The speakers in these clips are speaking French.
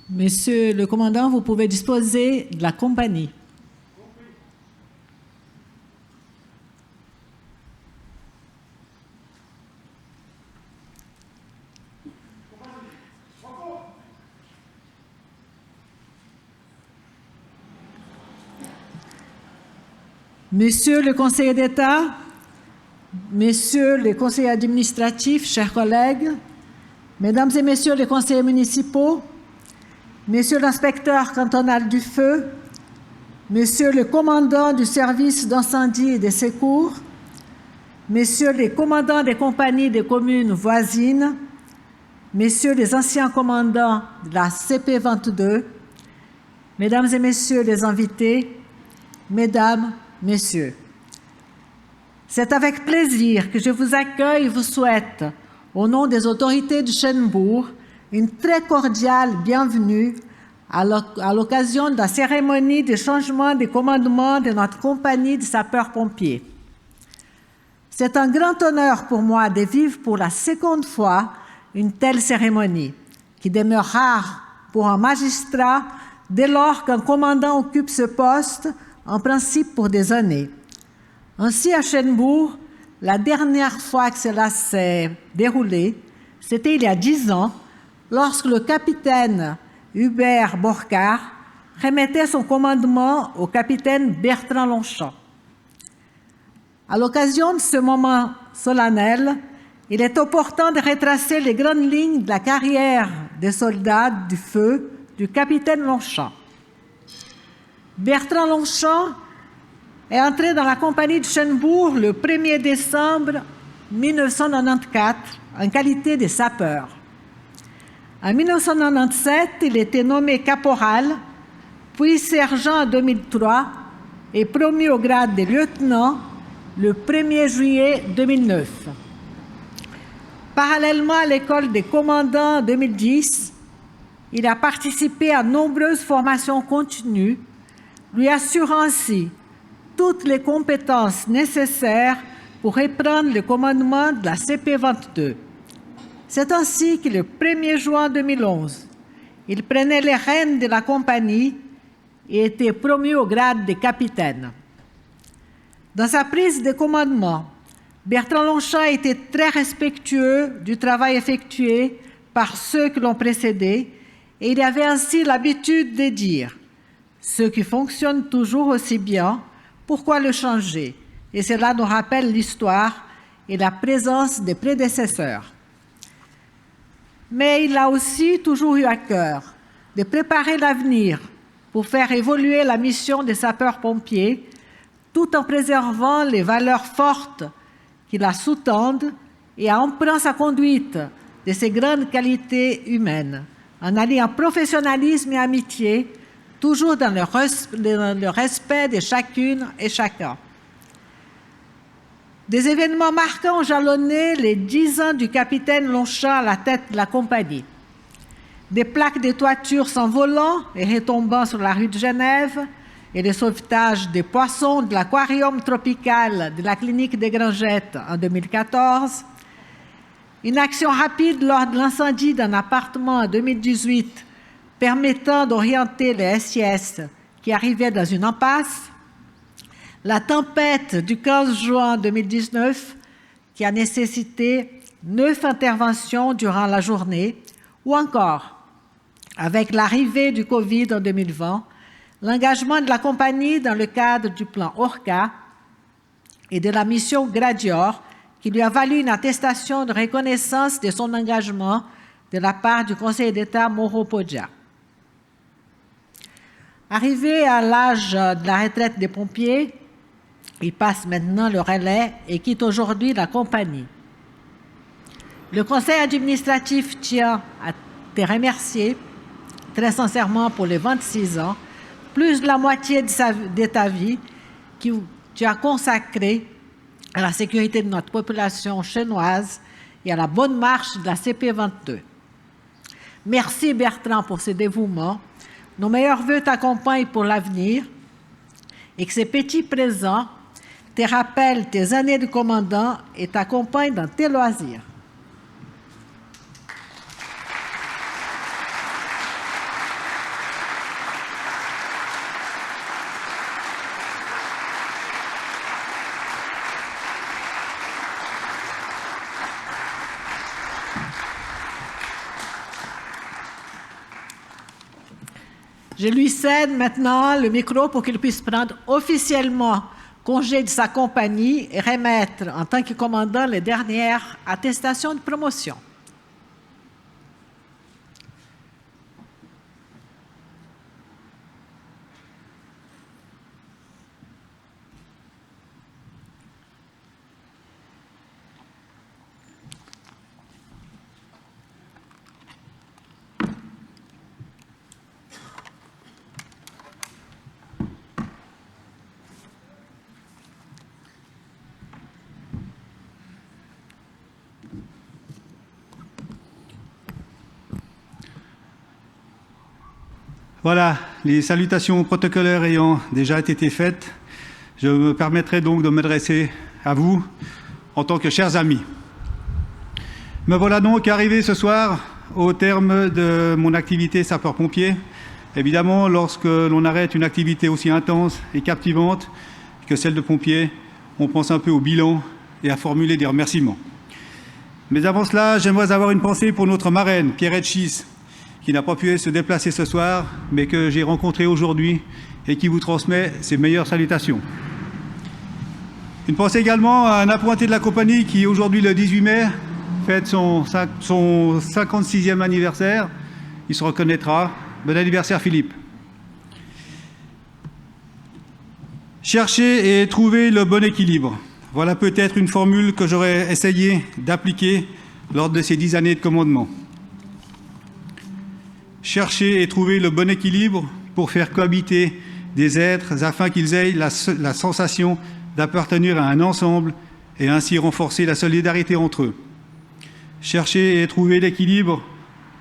Monsieur le commandant, vous pouvez disposer de la compagnie. Monsieur le conseiller d'État, Messieurs les conseillers administratifs, chers collègues, Mesdames et Messieurs les conseillers municipaux, Monsieur l'inspecteur cantonal du feu, Monsieur le commandant du service d'incendie et des secours, Messieurs les commandants des compagnies des communes voisines, Messieurs les anciens commandants de la CP22, Mesdames et Messieurs les invités, Mesdames, Messieurs, c'est avec plaisir que je vous accueille et vous souhaite, au nom des autorités du Chêne-Bourg, une très cordiale bienvenue à l'occasion de la cérémonie de changement des commandements de notre compagnie de sapeurs-pompiers. C'est un grand honneur pour moi de vivre pour la seconde fois une telle cérémonie, qui demeure rare pour un magistrat dès lors qu'un commandant occupe ce poste, en principe pour des années. Ainsi, à Chêne-Bourg, la dernière fois que cela s'est déroulé, c'était il y a 10 ans, lorsque le capitaine Hubert Borcard remettait son commandement au capitaine Bertrand Longchamp. À l'occasion de ce moment solennel, il est opportun de retracer les grandes lignes de la carrière des soldats du feu du capitaine Longchamp. Bertrand Longchamp est entré dans la compagnie de Chêne-Bourg le 1er décembre 1994 en qualité de sapeur. En 1997, il était nommé caporal, puis sergent en 2003 et promu au grade de lieutenant le 1er juillet 2009. Parallèlement à l'école des commandants en 2010, il a participé à nombreuses formations continues, lui assurant ainsi toutes les compétences nécessaires pour reprendre le commandement de la CP22. C'est ainsi que le 1er juin 2011, il prenait les rênes de la compagnie et était promu au grade de capitaine. Dans sa prise de commandement, Bertrand Longchamp était très respectueux du travail effectué par ceux qui l'ont précédé et il avait ainsi l'habitude de dire « Ce qui fonctionne toujours aussi bien, pourquoi le changer ?» Et cela nous rappelle l'histoire et la présence des prédécesseurs. Mais il a aussi toujours eu à cœur de préparer l'avenir pour faire évoluer la mission des sapeurs-pompiers tout en préservant les valeurs fortes qui la sous-tendent et en empreint sa conduite de ses grandes qualités humaines, en alliant professionnalisme et amitié, toujours dans le respect de chacune et chacun. Des événements marquants ont jalonné les 10 ans du capitaine Longchamp à la tête de la compagnie. Des plaques de toiture s'envolant et retombant sur la rue de Genève et le sauvetage des poissons de l'aquarium tropical de la clinique des Grangettes en 2014. Une action rapide lors de l'incendie d'un appartement en 2018 permettant d'orienter les SIS qui arrivaient dans une impasse. La tempête du 15 juin 2019 qui a nécessité 9 interventions durant la journée, ou encore, avec l'arrivée du Covid en 2020, l'engagement de la compagnie dans le cadre du plan ORCA et de la mission Gradior qui lui a valu une attestation de reconnaissance de son engagement de la part du Conseil d'État Mauro Poggia. Arrivé à l'âge de la retraite des pompiers, il passe maintenant le relais et quitte aujourd'hui la compagnie. Le conseil administratif tient à te remercier très sincèrement pour les 26 ans, plus de la moitié de ta vie que tu as consacrée à la sécurité de notre population chênoise et à la bonne marche de la CP22. Merci Bertrand pour ce dévouement. Nos meilleurs vœux t'accompagnent pour l'avenir et que ces petits présents te rappellent tes années de commandant et t'accompagnent dans tes loisirs. . Je lui cède maintenant le micro pour qu'il puisse prendre officiellement congé de sa compagnie et remettre en tant que commandant les dernières attestations de promotion. Voilà, les salutations protocolaires ayant déjà été faites, je me permettrai donc de m'adresser à vous en tant que chers amis. Me voilà donc arrivé ce soir au terme de mon activité sapeur-pompier. Évidemment, lorsque l'on arrête une activité aussi intense et captivante que celle de pompier, on pense un peu au bilan et à formuler des remerciements. Mais avant cela, j'aimerais avoir une pensée pour notre marraine, Pierrette Schiss, qui n'a pas pu se déplacer ce soir, mais que j'ai rencontré aujourd'hui et qui vous transmet ses meilleures salutations. Une pensée également à un appointé de la compagnie qui, aujourd'hui, le 18 mai, fête son 56e anniversaire. Il se reconnaîtra. Bon anniversaire, Philippe. Chercher et trouver le bon équilibre. Voilà peut-être une formule que j'aurais essayé d'appliquer lors de ces 10 années de commandement. Chercher et trouver le bon équilibre pour faire cohabiter des êtres afin qu'ils aient la sensation d'appartenir à un ensemble et ainsi renforcer la solidarité entre eux. Chercher et trouver l'équilibre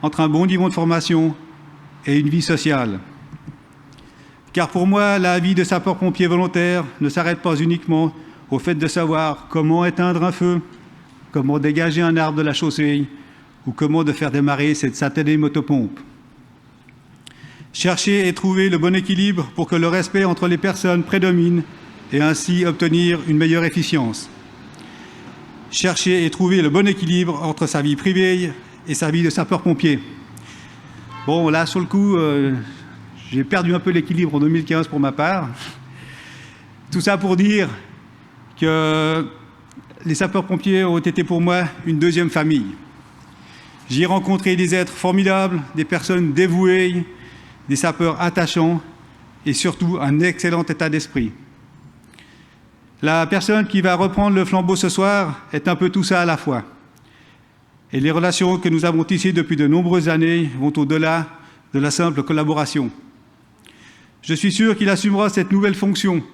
entre un bon niveau de formation et une vie sociale. Car pour moi, la vie de sapeur-pompier volontaire ne s'arrête pas uniquement au fait de savoir comment éteindre un feu, comment dégager un arbre de la chaussée ou comment de faire démarrer cette satanée motopompe. Chercher et trouver le bon équilibre pour que le respect entre les personnes prédomine et ainsi obtenir une meilleure efficience. Chercher et trouver le bon équilibre entre sa vie privée et sa vie de sapeur-pompier. Bon, là, sur le coup, j'ai perdu un peu l'équilibre en 2015 pour ma part. Tout ça pour dire que les sapeurs-pompiers ont été pour moi une deuxième famille. J'y ai rencontré des êtres formidables, des personnes dévouées, des sapeurs attachants et surtout un excellent état d'esprit. La personne qui va reprendre le flambeau ce soir est un peu tout ça à la fois. Et les relations que nous avons tissées depuis de nombreuses années vont au-delà de la simple collaboration. Je suis sûr qu'il assumera cette nouvelle fonction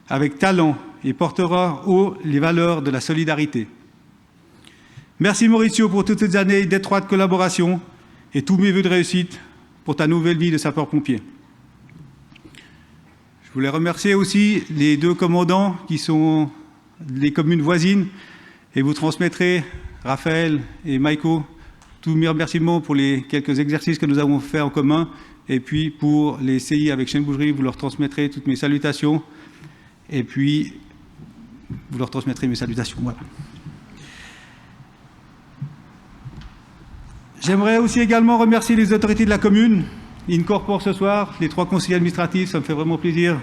avec talent et portera haut les valeurs de la solidarité. Merci Mauricio pour toutes ces années d'étroite collaboration et tous mes vœux de réussite pour ta nouvelle vie de sapeur-pompier. Je voulais remercier aussi les deux commandants qui sont les communes voisines et vous transmettrez, Raphaël et Maïko, tous mes remerciements pour les quelques exercices que nous avons faits en commun et puis pour les CI avec Chêne-Bougerie, vous leur transmettrez toutes mes salutations et puis vous leur transmettrez mes salutations. Voilà. J'aimerais aussi également remercier les autorités de la commune, Incorpore ce soir, les 3 conseillers administratifs, ça me fait vraiment plaisir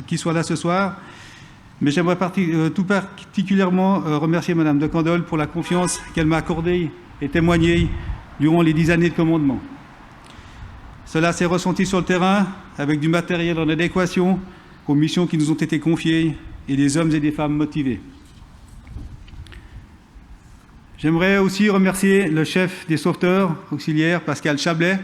qu'ils soient là ce soir. Mais j'aimerais tout particulièrement remercier Madame de Candolle pour la confiance qu'elle m'a accordée et témoignée durant les 10 années de commandement. Cela s'est ressenti sur le terrain avec du matériel en adéquation aux missions qui nous ont été confiées et des hommes et des femmes motivés. J'aimerais aussi remercier le chef des sauveteurs auxiliaires, Pascal Chablet,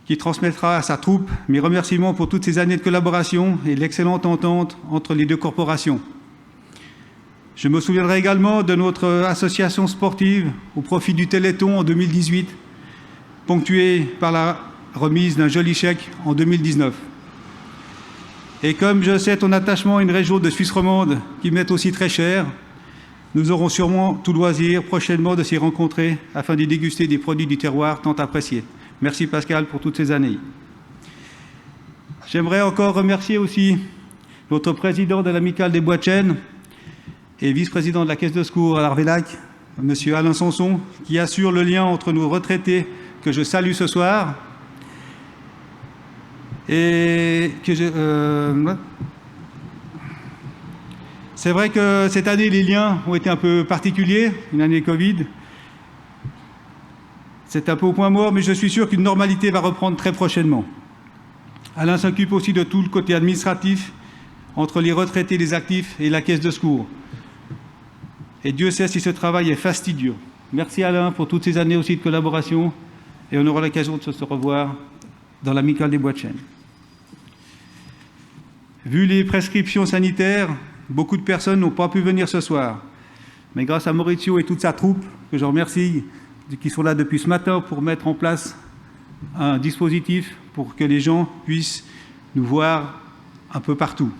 qui transmettra à sa troupe mes remerciements pour toutes ces années de collaboration et l'excellente entente entre les deux corporations. Je me souviendrai également de notre association sportive au profit du Téléthon en 2018, ponctuée par la remise d'un joli chèque en 2019. Et comme je sais ton attachement à une région de Suisse romande qui m'est aussi très chère, nous aurons sûrement tout loisir prochainement de s'y rencontrer afin d'y déguster des produits du terroir tant appréciés. Merci Pascal pour toutes ces années. J'aimerais encore remercier aussi notre président de l'Amicale des Bois de Chêne et vice-président de la Caisse de secours à l'Arvélac, M. Alain Sanson, qui assure le lien entre nos retraités que je salue ce soir Et que c'est vrai que cette année, les liens ont été un peu particuliers, une année Covid. C'est un peu au point mort, mais je suis sûr qu'une normalité va reprendre très prochainement. Alain s'occupe aussi de tout le côté administratif, entre les retraités, les actifs et la caisse de secours. Et Dieu sait si ce travail est fastidieux. Merci Alain pour toutes ces années aussi de collaboration, et on aura l'occasion de se revoir dans l'amicale des Bois de Chêne. Vu les prescriptions sanitaires, beaucoup de personnes n'ont pas pu venir ce soir. Mais grâce à Maurizio et toute sa troupe, que je remercie, qui sont là depuis ce matin pour mettre en place un dispositif pour que les gens puissent nous voir un peu partout.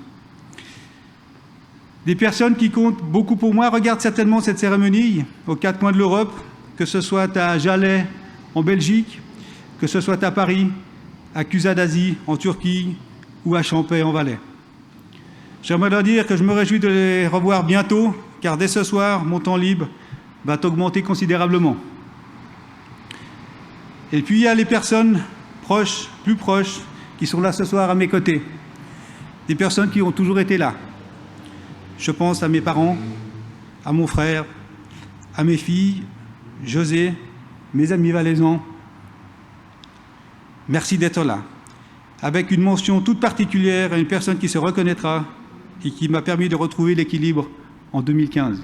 Des personnes qui comptent beaucoup pour moi regardent certainement cette cérémonie aux quatre coins de l'Europe, que ce soit à Jalais en Belgique, que ce soit à Paris, à Cusadasi en Turquie ou à Champey en Valais. J'aimerais leur dire que je me réjouis de les revoir bientôt, car dès ce soir, mon temps libre va augmenter considérablement. Et puis il y a les personnes proches, plus proches, qui sont là ce soir à mes côtés. Des personnes qui ont toujours été là. Je pense à mes parents, à mon frère, à mes filles, José, mes amis valaisans. Merci d'être là. Avec une mention toute particulière à une personne qui se reconnaîtra et qui m'a permis de retrouver l'équilibre en 2015.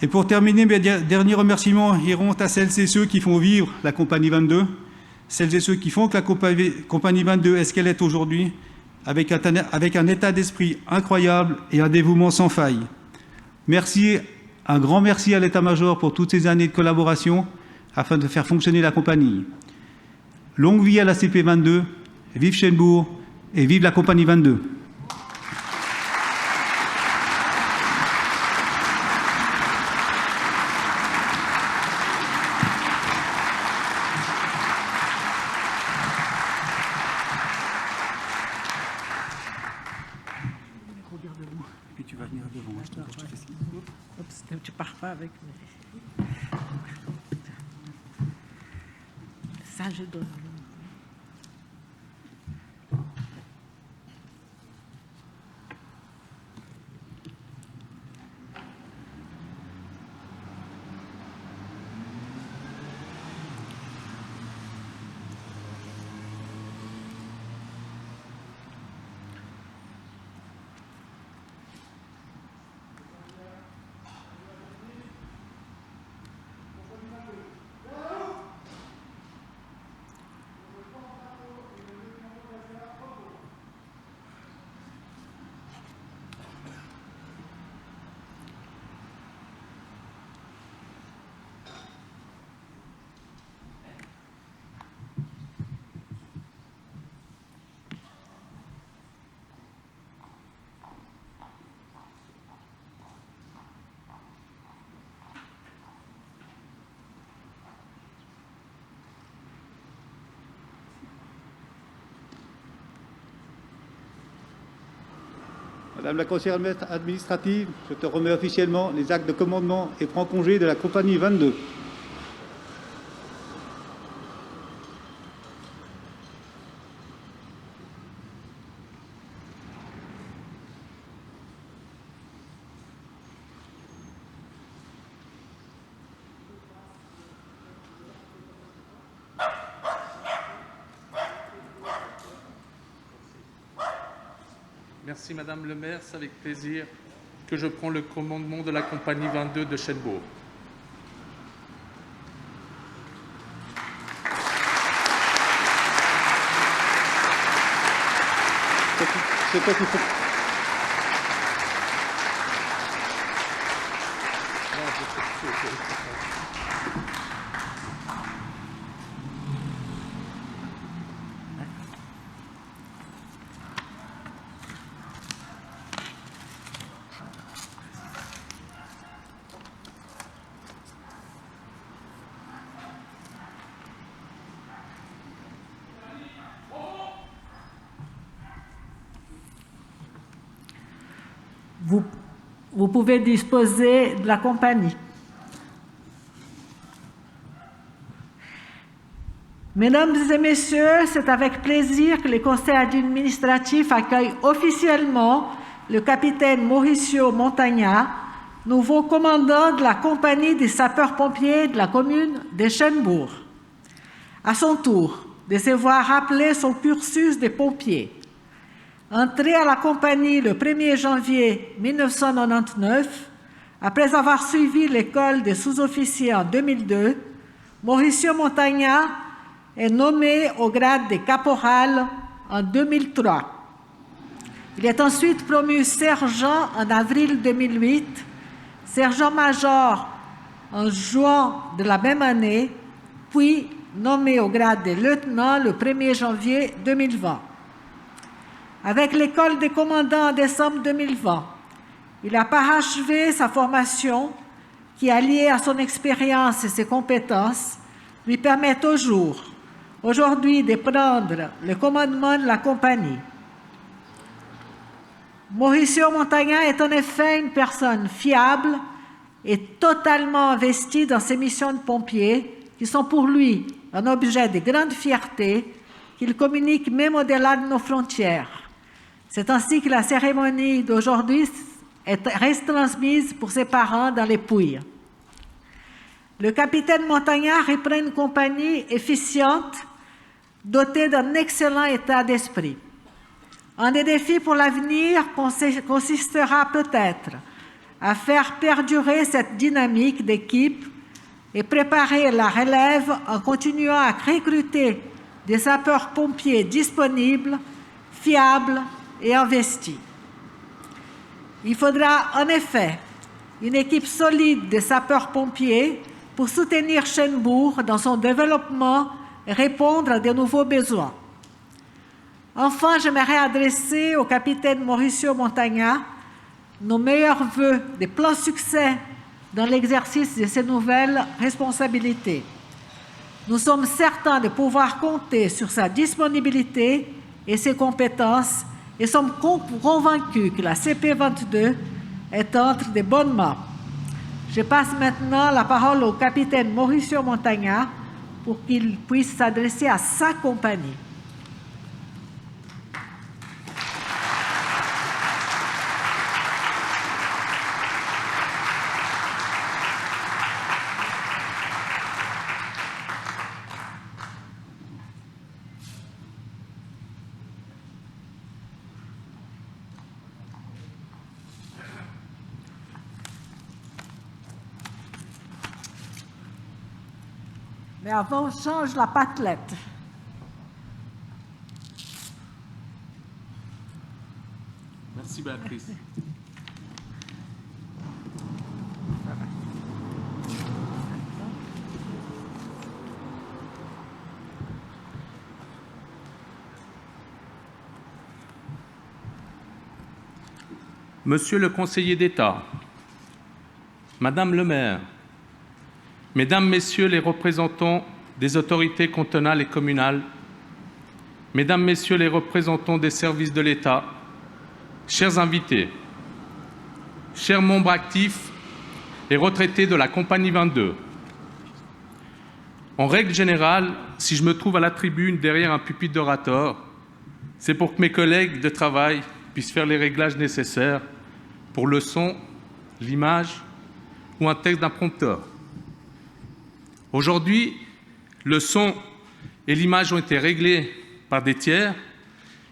Et pour terminer, mes derniers remerciements iront à celles et ceux qui font vivre la Compagnie 22, celles et ceux qui font que la Compagnie 22 est ce qu'elle est aujourd'hui, avec un état d'esprit incroyable et un dévouement sans faille. Merci, un grand merci à l'état-major pour toutes ces années de collaboration afin de faire fonctionner la compagnie. Longue vie à la CP22, vive Chênebourg et vive la Compagnie 22. Regarde-moi, et puis tu vas venir devant. Oups, tu pars pas avec moi. Ça, je donne. Madame la conseillère administrative, je te remets officiellement les actes de commandement et prends congé de la Compagnie 22. Merci Madame le maire, c'est avec plaisir que je prends le commandement de la Compagnie 22 de Chênebourg. C'est toi qui faut. Vous pouvez disposer de la compagnie. Mesdames et messieurs, c'est avec plaisir que le conseil administratif accueille officiellement le capitaine Mauricio Montagnat, nouveau commandant de la compagnie des sapeurs-pompiers de la commune de Chênebourg. À son tour, de se voir rappeler son cursus de pompier. Entré à la compagnie le 1er janvier 1999, après avoir suivi l'école des sous-officiers en 2002, Mauricio Montagnat est nommé au grade de caporal en 2003. Il est ensuite promu sergent en avril 2008, sergent-major en juin de la même année, puis nommé au grade de lieutenant le 1er janvier 2020. Avec l'école des commandants en décembre 2020, il a parachevé sa formation qui, alliée à son expérience et ses compétences, lui permet aujourd'hui de prendre le commandement de la compagnie. Mauricio Montagnat est en effet une personne fiable et totalement investie dans ses missions de pompier, qui sont pour lui un objet de grande fierté, qu'il communique même au-delà de nos frontières. C'est ainsi que la cérémonie d'aujourd'hui reste transmise pour ses parents dans les Pouilles. Le capitaine Montagnat reprend une compagnie efficiente, dotée d'un excellent état d'esprit. Un des défis pour l'avenir consistera peut-être à faire perdurer cette dynamique d'équipe et préparer la relève en continuant à recruter des sapeurs-pompiers disponibles, fiables et investis. Il faudra en effet une équipe solide de sapeurs-pompiers pour soutenir Chênebourg dans son développement et répondre à de nouveaux besoins. Enfin, j'aimerais adresser au capitaine Mauricio Montagnat nos meilleurs vœux de plein succès dans l'exercice de ces nouvelles responsabilités. Nous sommes certains de pouvoir compter sur sa disponibilité et ses compétences et sommes convaincus que la CP22 est entre de bonnes mains. Je passe maintenant la parole au capitaine Mauricio Montagnat pour qu'il puisse s'adresser à sa compagnie. Mais avant, on change la patelette. Merci Béatrice. Monsieur le conseiller d'État, Madame le maire, Mesdames, Messieurs les représentants des autorités cantonales et communales, Mesdames, Messieurs les représentants des services de l'État, chers invités, chers membres actifs et retraités de la Compagnie 22, en règle générale, si je me trouve à la tribune derrière un pupitre d'orateur, c'est pour que mes collègues de travail puissent faire les réglages nécessaires pour le son, l'image ou un texte d'un prompteur. Aujourd'hui, le son et l'image ont été réglés par des tiers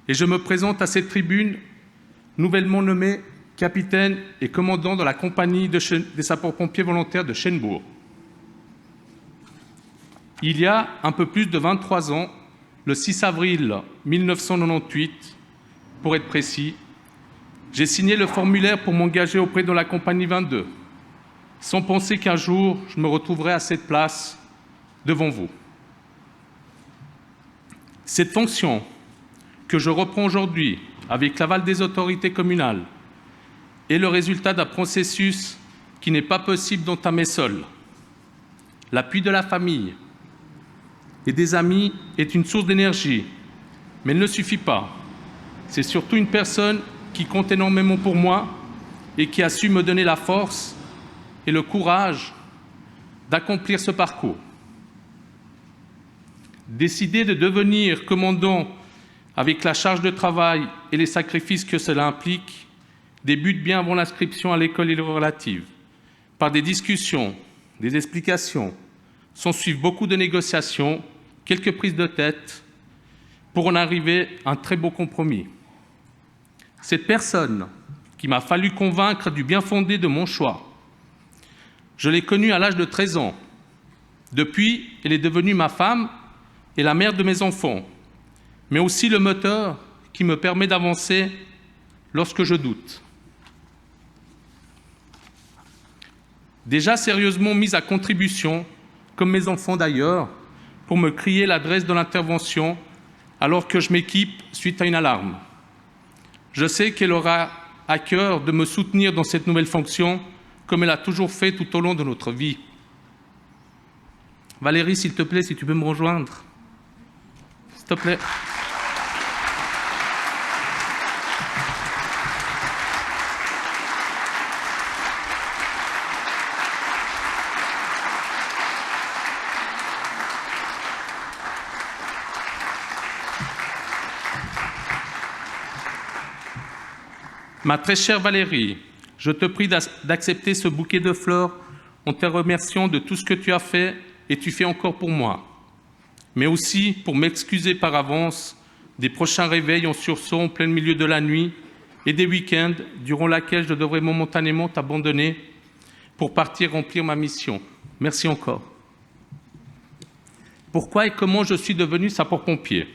et je me présente à cette tribune nouvellement nommé capitaine et commandant de la compagnie des sapeurs-pompiers volontaires de Chênebourg. Il y a un peu plus de 23 ans, le 6 avril 1998, pour être précis, j'ai signé le formulaire pour m'engager auprès de la compagnie 22, sans penser qu'un jour, je me retrouverai à cette place devant vous. Cette fonction que je reprends aujourd'hui avec l'aval des autorités communales est le résultat d'un processus qui n'est pas possible d'entamer seul. L'appui de la famille et des amis est une source d'énergie, mais elle ne suffit pas. C'est surtout une personne qui compte énormément pour moi et qui a su me donner la force et le courage d'accomplir ce parcours. Décider de devenir commandant avec la charge de travail et les sacrifices que cela implique débute bien avant l'inscription à l'école et les relatives. Par des discussions, des explications, s'en suivent beaucoup de négociations, quelques prises de tête, pour en arriver à un très beau compromis. Cette personne qui m'a fallu convaincre du bien fondé de mon choix, je l'ai connue à l'âge de 13 ans. Depuis, elle est devenue ma femme et la mère de mes enfants, mais aussi le moteur qui me permet d'avancer lorsque je doute. Déjà sérieusement mise à contribution, comme mes enfants d'ailleurs, pour me crier l'adresse de l'intervention alors que je m'équipe suite à une alarme. Je sais qu'elle aura à cœur de me soutenir dans cette nouvelle fonction, comme elle a toujours fait tout au long de notre vie. Valérie, s'il te plaît, si tu peux me rejoindre. S'il te plaît. Ma très chère Valérie, je te prie d'accepter ce bouquet de fleurs en te remerciant de tout ce que tu as fait et tu fais encore pour moi, mais aussi pour m'excuser par avance des prochains réveils en sursaut en plein milieu de la nuit et des week-ends durant lesquels je devrais momentanément t'abandonner pour partir remplir ma mission. Merci encore. Pourquoi et comment je suis devenu sapeur-pompier ?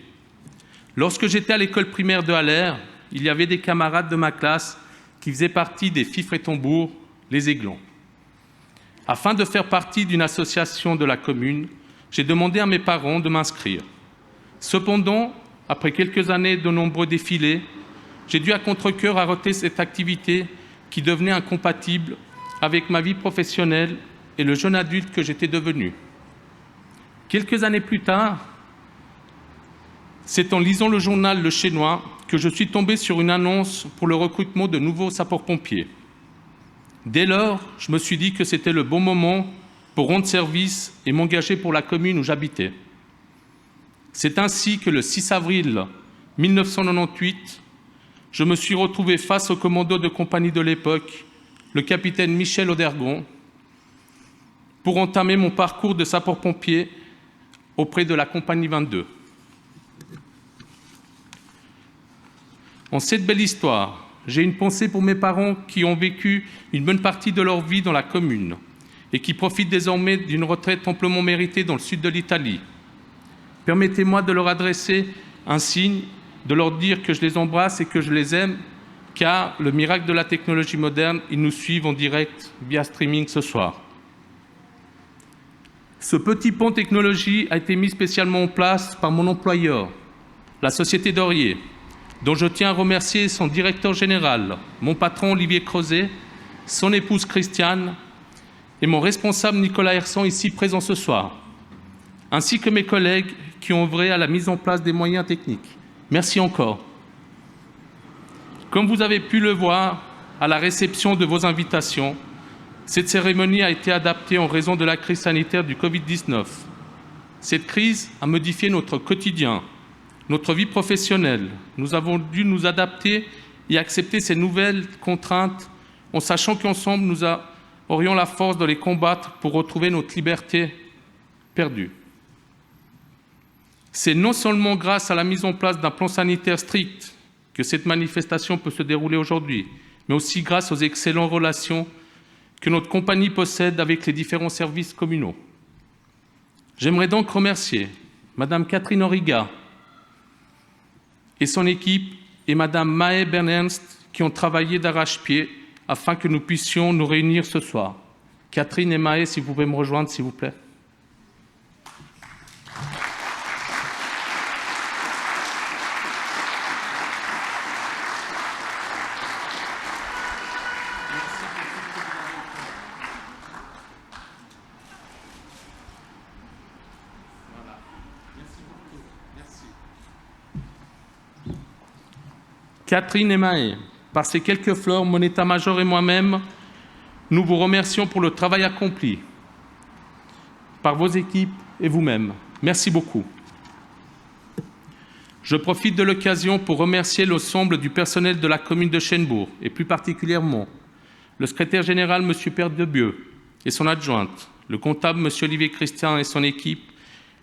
Lorsque j'étais à l'école primaire de Haller, il y avait des camarades de ma classe qui faisaient partie des Fifres et Tambours, les Aiglons. Afin de faire partie d'une association de la commune, j'ai demandé à mes parents de m'inscrire. Cependant, après quelques années de nombreux défilés, j'ai dû à contre-cœur arrêter cette activité qui devenait incompatible avec ma vie professionnelle et le jeune adulte que j'étais devenu. Quelques années plus tard, c'est en lisant le journal Le Chénois que je suis tombé sur une annonce pour le recrutement de nouveaux sapeurs-pompiers. Dès lors, je me suis dit que c'était le bon moment pour rendre service et m'engager pour la commune où j'habitais. C'est ainsi que le 6 avril 1998, je me suis retrouvé face au commando de compagnie de l'époque, le capitaine Michel Audergon, pour entamer mon parcours de sapeur-pompier auprès de la compagnie 22. En cette belle histoire, j'ai une pensée pour mes parents qui ont vécu une bonne partie de leur vie dans la commune et qui profitent désormais d'une retraite amplement méritée dans le sud de l'Italie. Permettez-moi de leur adresser un signe, de leur dire que je les embrasse et que je les aime, car le miracle de la technologie moderne, ils nous suivent en direct via streaming ce soir. Ce petit pont technologie a été mis spécialement en place par mon employeur, la société Dorier, dont je tiens à remercier son directeur général, mon patron Olivier Creuset, son épouse Christiane et mon responsable Nicolas Hersan, ici présent ce soir, ainsi que mes collègues qui ont œuvré à la mise en place des moyens techniques. Merci encore. Comme vous avez pu le voir à la réception de vos invitations, cette cérémonie a été adaptée en raison de la crise sanitaire du Covid-19. Cette crise a modifié notre quotidien, notre vie professionnelle. Nous avons dû nous adapter et accepter ces nouvelles contraintes en sachant qu'ensemble, nous aurions la force de les combattre pour retrouver notre liberté perdue. C'est non seulement grâce à la mise en place d'un plan sanitaire strict que cette manifestation peut se dérouler aujourd'hui, mais aussi grâce aux excellentes relations que notre compagnie possède avec les différents services communaux. J'aimerais donc remercier Madame Catherine Origa et son équipe et Madame Maë Bernernst qui ont travaillé d'arrache-pied afin que nous puissions nous réunir ce soir. Catherine et Maë, si vous pouvez me rejoindre, s'il vous plaît. Catherine et Maë, par ces quelques fleurs, mon état-major et moi-même, nous vous remercions pour le travail accompli par vos équipes et vous-même. Merci beaucoup. Je profite de l'occasion pour remercier l'ensemble du personnel de la commune de Chênebourg, et plus particulièrement le secrétaire général, M. Père Debieux, et son adjointe, le comptable, M. Olivier Christian et son équipe,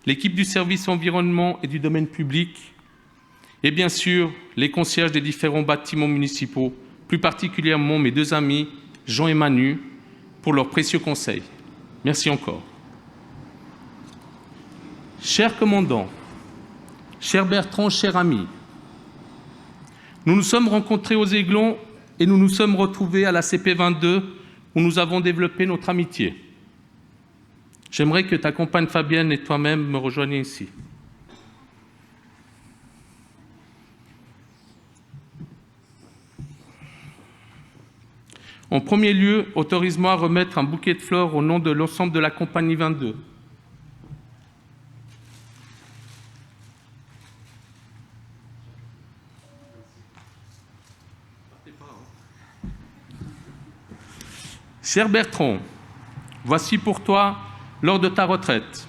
l'équipe du service environnement et du domaine public, et bien sûr les concierges des différents bâtiments municipaux, plus particulièrement mes deux amis, Jean et Manu, pour leurs précieux conseils. Merci encore. Cher commandant, cher Bertrand, cher ami, nous nous sommes rencontrés aux Aiglons et nous nous sommes retrouvés à la CP22 où nous avons développé notre amitié. J'aimerais que ta compagne Fabienne et toi-même me rejoigniez ici. En premier lieu, autorise-moi à remettre un bouquet de fleurs au nom de l'ensemble de la compagnie 22. Cher Bertrand, voici pour toi lors de ta retraite.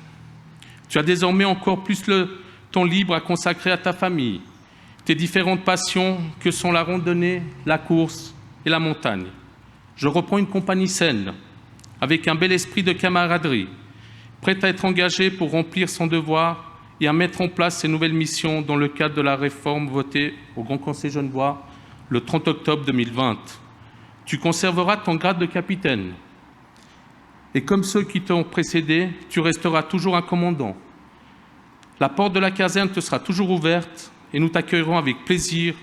Tu as désormais encore plus le temps libre à consacrer à ta famille, tes différentes passions que sont la randonnée, la course et la montagne. Je reprends une compagnie saine, avec un bel esprit de camaraderie, prête à être engagée pour remplir son devoir et à mettre en place ses nouvelles missions dans le cadre de la réforme votée au Grand Conseil genevois le 30 octobre 2020. Tu conserveras ton grade de capitaine. Et comme ceux qui t'ont précédé, tu resteras toujours un commandant. La porte de la caserne te sera toujours ouverte et nous t'accueillerons avec plaisir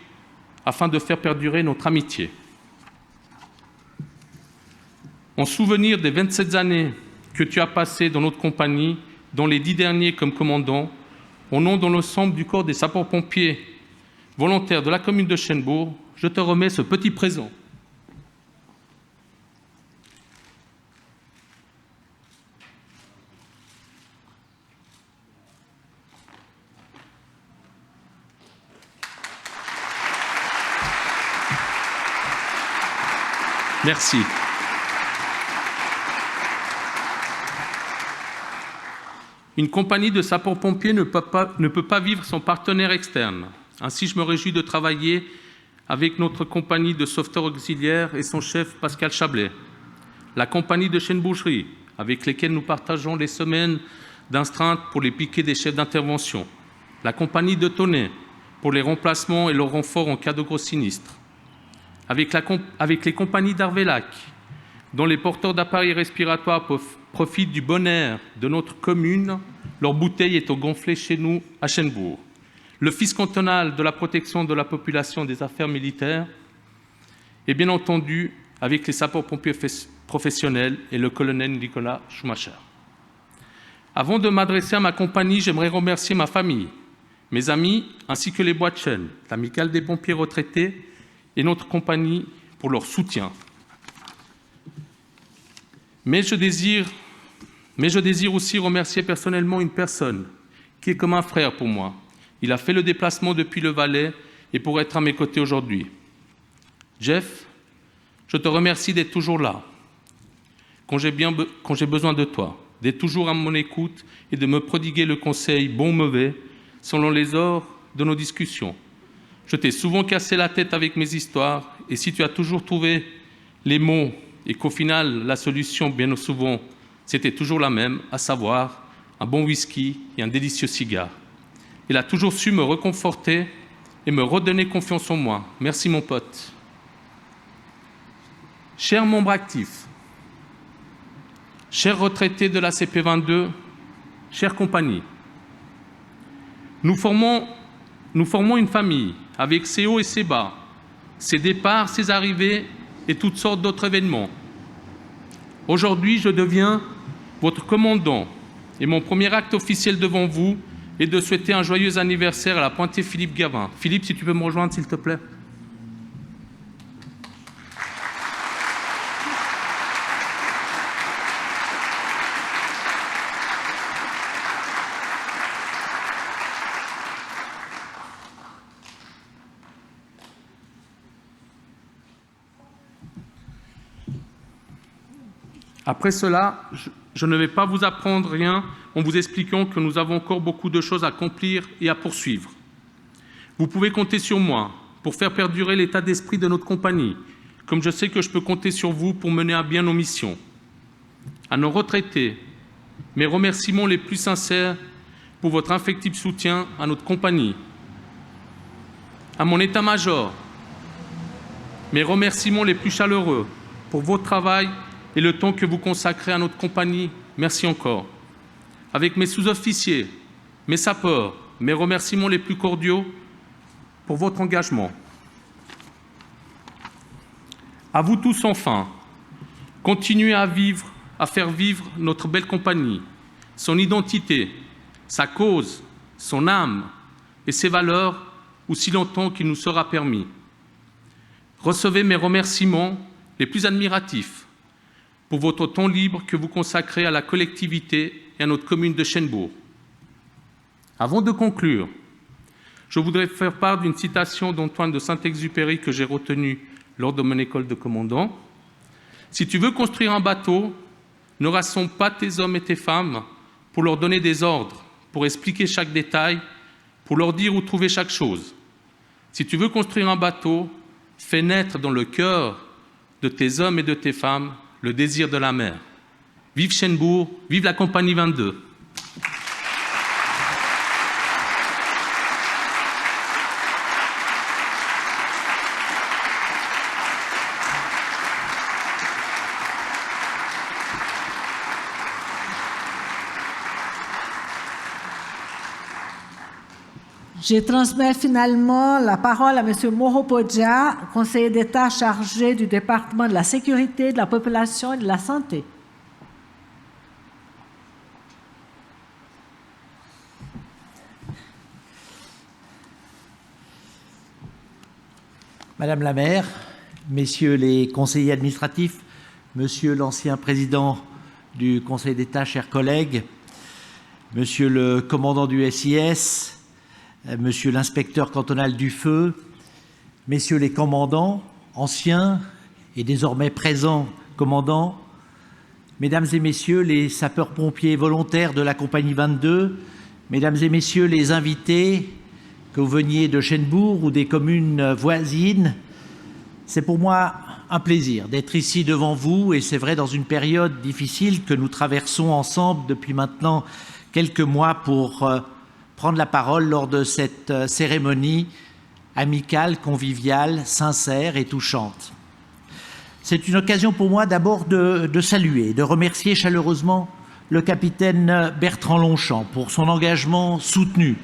afin de faire perdurer notre amitié. En souvenir des 27 années que tu as passées dans notre compagnie, dont les 10 derniers comme commandant, au nom de l'ensemble du corps des sapeurs-pompiers volontaires de la commune de Chênebourg, je te remets ce petit présent. Merci. Une compagnie de sapeurs-pompiers ne peut pas vivre sans partenaire externe. Ainsi, je me réjouis de travailler avec notre compagnie de sauveteurs auxiliaires et son chef Pascal Chablet, la compagnie de Chêne-Boucherie, avec lesquelles nous partageons les semaines d'astreinte pour les piquets des chefs d'intervention, la compagnie de Tonnet pour les remplacements et le renfort en cas de gros sinistre, avec les compagnies d'Arvélac, dont les porteurs d'appareils respiratoires profitent du bon air de notre commune, leur bouteille est gonflée chez nous à Chênebourg. L'Office cantonal de la protection de la population des affaires militaires et bien entendu avec les sapeurs-pompiers professionnels et le colonel Nicolas Schumacher. Avant de m'adresser à ma compagnie, j'aimerais remercier ma famille, mes amis, ainsi que les bois de chêne, l'Amicale des pompiers retraités et notre compagnie pour leur soutien. Mais je désire aussi remercier personnellement une personne qui est comme un frère pour moi. Il a fait le déplacement depuis le Valais et pour être à mes côtés aujourd'hui. Jeff, je te remercie d'être toujours là, quand j'ai besoin de toi, d'être toujours à mon écoute et de me prodiguer le conseil bon ou mauvais, selon les ordres de nos discussions. Je t'ai souvent cassé la tête avec mes histoires et si tu as toujours trouvé les mots et qu'au final, la solution, bien souvent, c'était toujours la même, à savoir un bon whisky et un délicieux cigare. Il a toujours su me réconforter et me redonner confiance en moi. Merci, mon pote. Chers membres actifs, chers retraités de la CP22, chère compagnie, nous formons une famille avec ses hauts et ses bas, ses départs, ses arrivées et toutes sortes d'autres événements. Aujourd'hui, je deviens votre commandant et mon premier acte officiel devant vous est de souhaiter un joyeux anniversaire à la pointée Philippe Gavin. Philippe, si tu peux me rejoindre, s'il te plaît. Après cela, je ne vais pas vous apprendre rien en vous expliquant que nous avons encore beaucoup de choses à accomplir et à poursuivre. Vous pouvez compter sur moi pour faire perdurer l'état d'esprit de notre compagnie, comme je sais que je peux compter sur vous pour mener à bien nos missions. À nos retraités, mes remerciements les plus sincères pour votre infectible soutien à notre compagnie. À mon état-major, mes remerciements les plus chaleureux pour votre travail et le temps que vous consacrez à notre compagnie. Merci encore. Avec mes sous-officiers, mes sapeurs, mes remerciements les plus cordiaux pour votre engagement. À vous tous enfin, continuez à faire vivre notre belle compagnie, son identité, sa cause, son âme et ses valeurs aussi longtemps qu'il nous sera permis. Recevez mes remerciements les plus admiratifs pour votre temps libre que vous consacrez à la collectivité et à notre commune de Chennebourg. Avant de conclure, je voudrais faire part d'une citation d'Antoine de Saint-Exupéry que j'ai retenue lors de mon école de commandant. « Si tu veux construire un bateau, ne rassemble pas tes hommes et tes femmes pour leur donner des ordres, pour expliquer chaque détail, pour leur dire où trouver chaque chose. Si tu veux construire un bateau, fais naître dans le cœur de tes hommes et de tes femmes le désir de la mer. Vive Chennebourg, vive la Compagnie 22. » Je transmets finalement la parole à M. Moro Podja, conseiller d'État chargé du département de la sécurité, de la population et de la santé. Madame la maire, messieurs les conseillers administratifs, monsieur l'ancien président du Conseil d'État, chers collègues, monsieur le commandant du SIS, monsieur l'inspecteur cantonal du feu, messieurs les commandants, anciens et désormais présents commandants, mesdames et messieurs les sapeurs-pompiers volontaires de la Compagnie 22, mesdames et messieurs les invités, que vous veniez de Chennebourg ou des communes voisines, c'est pour moi un plaisir d'être ici devant vous, et c'est vrai dans une période difficile que nous traversons ensemble depuis maintenant quelques mois pour prendre la parole lors de cette cérémonie amicale, conviviale, sincère et touchante. C'est une occasion pour moi d'abord de saluer, de remercier chaleureusement le capitaine Bertrand Longchamp pour son engagement soutenu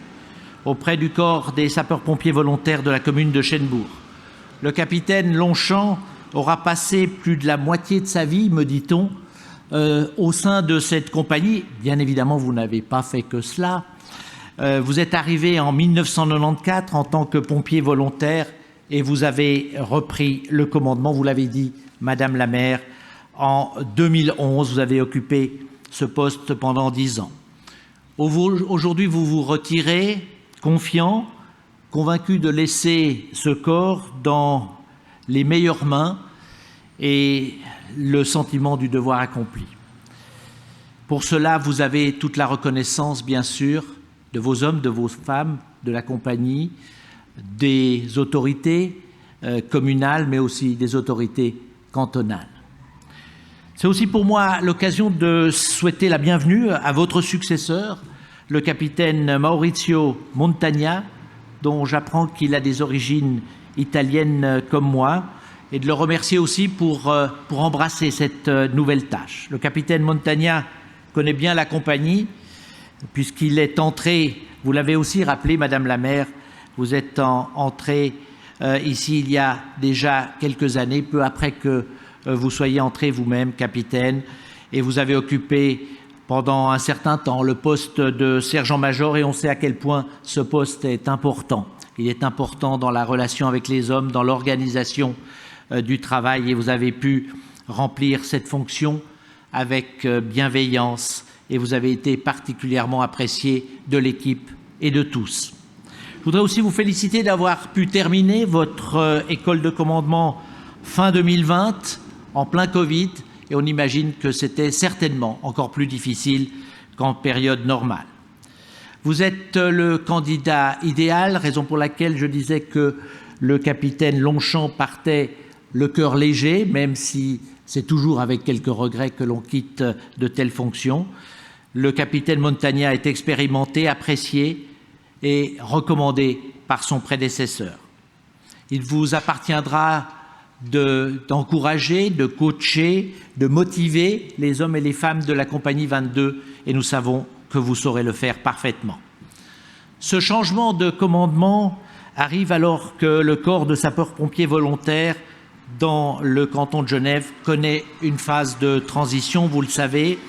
auprès du corps des sapeurs-pompiers volontaires de la commune de Chennebourg. Le capitaine Longchamp aura passé plus de la moitié de sa vie, me dit-on, au sein de cette compagnie. Bien évidemment, vous n'avez pas fait que cela. Vous êtes arrivé en 1994 en tant que pompier volontaire et vous avez repris le commandement, vous l'avez dit, Madame la maire, en 2011. Vous avez occupé ce poste pendant 10 ans. Aujourd'hui, vous vous retirez, confiant, convaincu de laisser ce corps dans les meilleures mains et le sentiment du devoir accompli. Pour cela, vous avez toute la reconnaissance, bien sûr, de vos hommes, de vos femmes, de la compagnie, des autorités communales, mais aussi des autorités cantonales. C'est aussi pour moi l'occasion de souhaiter la bienvenue à votre successeur, le capitaine Maurizio Montagna, dont j'apprends qu'il a des origines italiennes comme moi, et de le remercier aussi pour embrasser cette nouvelle tâche. Le capitaine Montagna connaît bien la compagnie, puisqu'il est entré, vous l'avez aussi rappelé, Madame la maire, vous êtes entré ici il y a déjà quelques années, peu après que vous soyez entré vous-même, capitaine, et vous avez occupé pendant un certain temps le poste de sergent-major, et on sait à quel point ce poste est important. Il est important dans la relation avec les hommes, dans l'organisation du travail, et vous avez pu remplir cette fonction avec bienveillance, et vous avez été particulièrement apprécié de l'équipe et de tous. Je voudrais aussi vous féliciter d'avoir pu terminer votre école de commandement fin 2020, en plein Covid, et on imagine que c'était certainement encore plus difficile qu'en période normale. Vous êtes le candidat idéal, raison pour laquelle je disais que le capitaine Longchamp partait le cœur léger, même si c'est toujours avec quelques regrets que l'on quitte de telles fonctions. Le capitaine Montagna est expérimenté, apprécié et recommandé par son prédécesseur. Il vous appartiendra d'encourager, de coacher, de motiver les hommes et les femmes de la compagnie 22 et nous savons que vous saurez le faire parfaitement. Ce changement de commandement arrive alors que le corps de sapeurs-pompiers volontaires dans le canton de Genève connaît une phase de transition, vous le savez.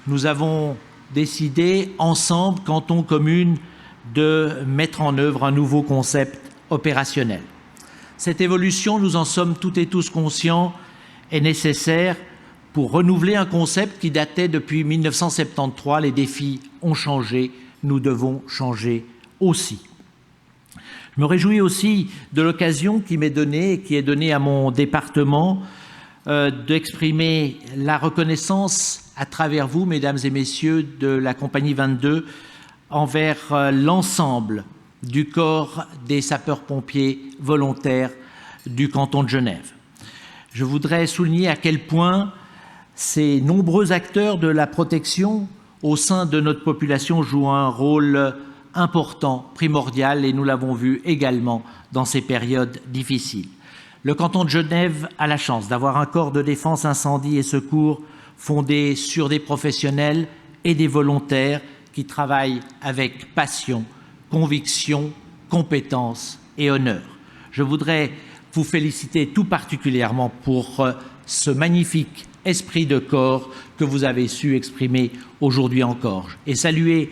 Nous avons décidé ensemble, canton, commune, de mettre en œuvre un nouveau concept opérationnel. Cette évolution, nous en sommes toutes et tous conscients, est nécessaire pour renouveler un concept qui datait depuis 1973. Les défis ont changé, nous devons changer aussi. Je me réjouis aussi de l'occasion qui m'est donnée et qui est donnée à mon département d'exprimer la reconnaissance à travers vous, mesdames et messieurs de la compagnie 22, envers l'ensemble du corps des sapeurs-pompiers volontaires du canton de Genève. Je voudrais souligner à quel point ces nombreux acteurs de la protection au sein de notre population jouent un rôle important, primordial, et nous l'avons vu également dans ces périodes difficiles. Le canton de Genève a la chance d'avoir un corps de défense incendie et secours fondé sur des professionnels et des volontaires qui travaillent avec passion, conviction, compétence et honneur. Je voudrais vous féliciter tout particulièrement pour ce magnifique esprit de corps que vous avez su exprimer aujourd'hui encore et saluer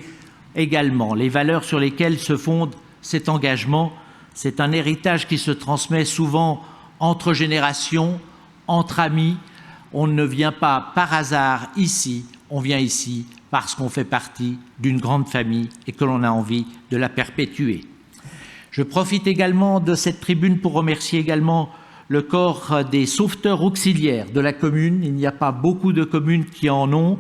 également les valeurs sur lesquelles se fonde cet engagement. C'est un héritage qui se transmet souvent entre générations, entre amis. On ne vient pas par hasard ici, on vient ici parce qu'on fait partie d'une grande famille et que l'on a envie de la perpétuer. Je profite également de cette tribune pour remercier également le corps des sauveteurs auxiliaires de la commune. Il n'y a pas beaucoup de communes qui en ont.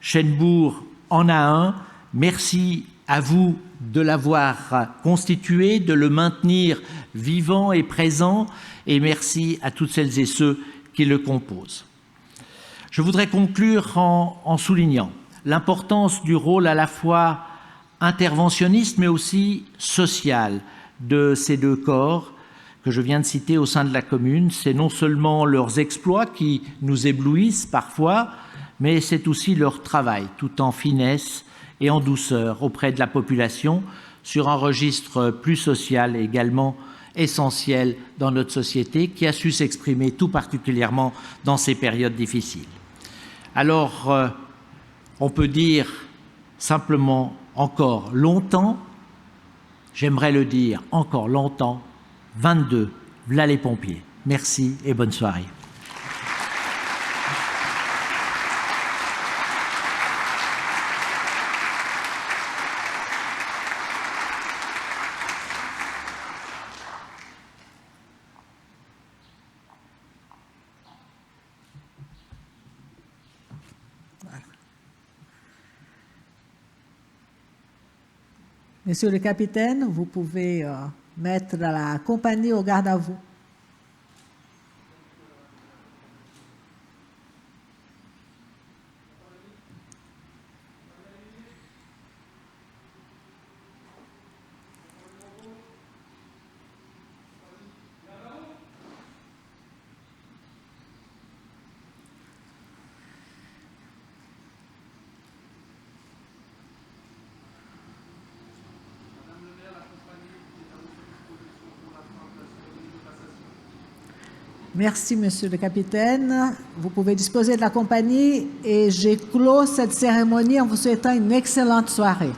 Chênebourg en a un. Merci à vous de l'avoir constitué, de le maintenir vivant et présent, et merci à toutes celles et ceux qui le composent. Je voudrais conclure en soulignant l'importance du rôle à la fois interventionniste mais aussi social de ces deux corps que je viens de citer au sein de la commune. C'est non seulement leurs exploits qui nous éblouissent parfois, mais c'est aussi leur travail, tout en finesse et en douceur auprès de la population, sur un registre plus social également essentiel dans notre société, qui a su s'exprimer tout particulièrement dans ces périodes difficiles. Alors, on peut dire simplement encore longtemps, j'aimerais le dire encore longtemps, 22, v'là les pompiers. Merci et bonne soirée. Monsieur le capitaine, vous pouvez mettre la compagnie au garde à vous. Merci, monsieur le capitaine. Vous pouvez disposer de la compagnie et j'ai clos cette cérémonie en vous souhaitant une excellente soirée.